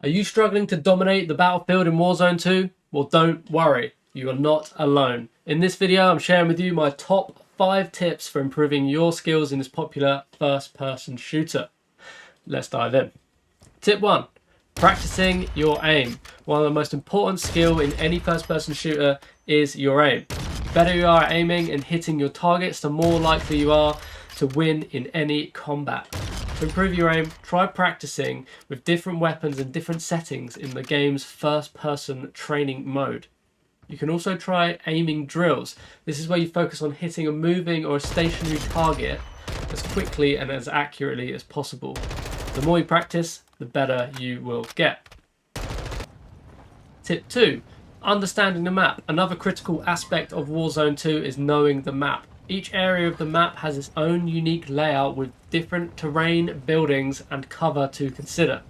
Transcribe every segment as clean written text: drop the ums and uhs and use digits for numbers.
Are you struggling to dominate the battlefield in Warzone 2? Well, don't worry, you are not alone. In this video, I'm sharing with you my top 5 tips for improving your skills in this popular first-person shooter. Let's dive in. Tip 1. Practicing your aim. One of the most important skills in any first-person shooter is your aim. The better you are at aiming and hitting your targets, the more likely you are to win in any combat. To improve your aim, try practicing with different weapons and different settings in the game's first-person training mode. You can also try aiming drills. This is where you focus on hitting a moving or a stationary target as quickly and as accurately as possible. The more you practice, the better you will get. Tip 2. Understanding the map. Another critical aspect of Warzone 2 is knowing the map. Each area of the map has its own unique layout with different terrain, buildings, and cover to consider.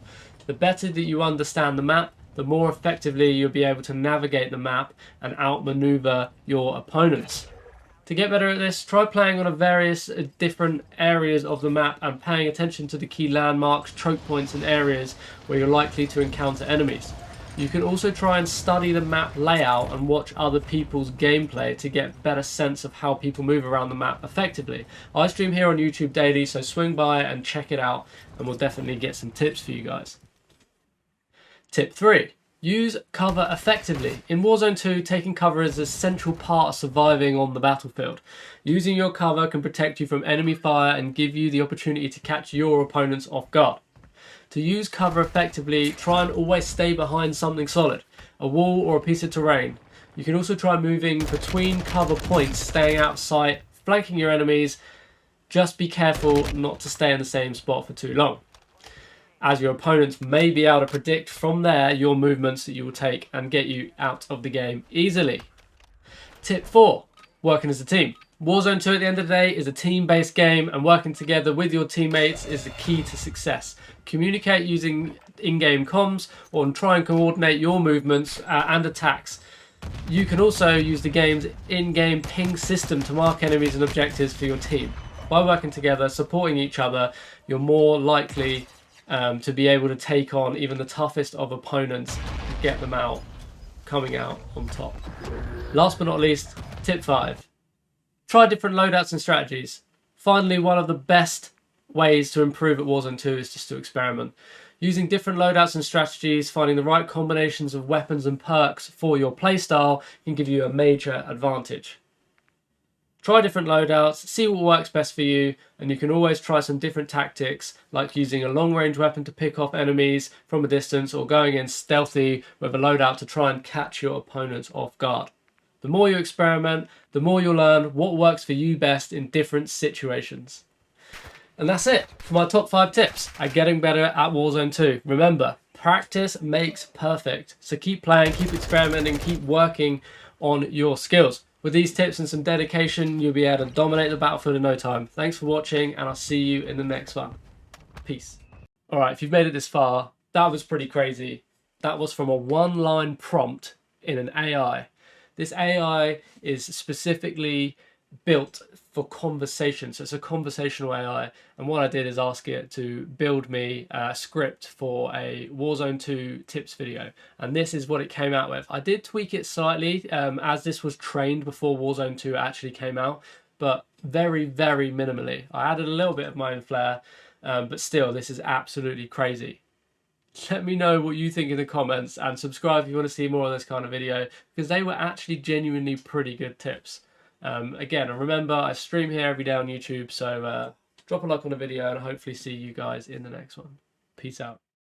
The better that you understand the map, the more effectively you'll be able to navigate the map and outmaneuver your opponents. To get better at this, try playing on various different areas of the map and paying attention to the key landmarks, choke points, and areas where you're likely to encounter enemies. You can also try and study the map layout and watch other people's gameplay to get a better sense of how people move around the map effectively. I stream here on YouTube daily, so swing by and check it out and we'll definitely get some tips for you guys. Tip 3. Use cover effectively. In Warzone 2, taking cover is an essential part of surviving on the battlefield. Using your cover can protect you from enemy fire and give you the opportunity to catch your opponents off guard. To use cover effectively, try and always stay behind something solid, a wall or a piece of terrain. You can also try moving between cover points, staying out of sight, flanking your enemies. Just be careful not to stay in the same spot for too long, as your opponents may be able to predict from there your movements that you will take and get you out of the game easily. Tip 4. Working as a team. Warzone 2 at the end of the day is a team-based game, and working together with your teammates is the key to success. Communicate using in-game comms or try and coordinate your movements and attacks. You can also use the game's in-game ping system to mark enemies and objectives for your team. By working together, supporting each other, you're more likely to be able to take on even the toughest of opponents and get them out, coming out on top. Last but not least, tip 5. Try different loadouts and strategies. Finally, one of the best ways to improve at Warzone 2 is just to experiment. Using different loadouts and strategies, finding the right combinations of weapons and perks for your playstyle can give you a major advantage. Try different loadouts, see what works best for you, and you can always try some different tactics, like using a long-range weapon to pick off enemies from a distance, or going in stealthy with a loadout to try and catch your opponents off guard. The more you experiment, the more you'll learn what works for you best in different situations. And that's it for my top 5 tips at getting better at Warzone 2. Remember, practice makes perfect. So keep playing, keep experimenting, keep working on your skills. With these tips and some dedication, you'll be able to dominate the battlefield in no time. Thanks for watching, and I'll see you in the next one. Peace. Alright, if you've made it this far, that was pretty crazy. That was from a one-line prompt in an AI. This AI is specifically built for conversation, so it's a conversational AI, and what I did is ask it to build me a script for a Warzone 2 tips video, and this is what it came out with. I did tweak it slightly as this was trained before Warzone 2 actually came out, but very, very minimally. I added a little bit of my own flair, but still, this is absolutely crazy. Let me know what you think in the comments, and subscribe if you want to see more of this kind of video, because they were actually genuinely pretty good tips. Again, remember, I stream here every day on YouTube, so drop a like on the video and hopefully see you guys in the next one. Peace out.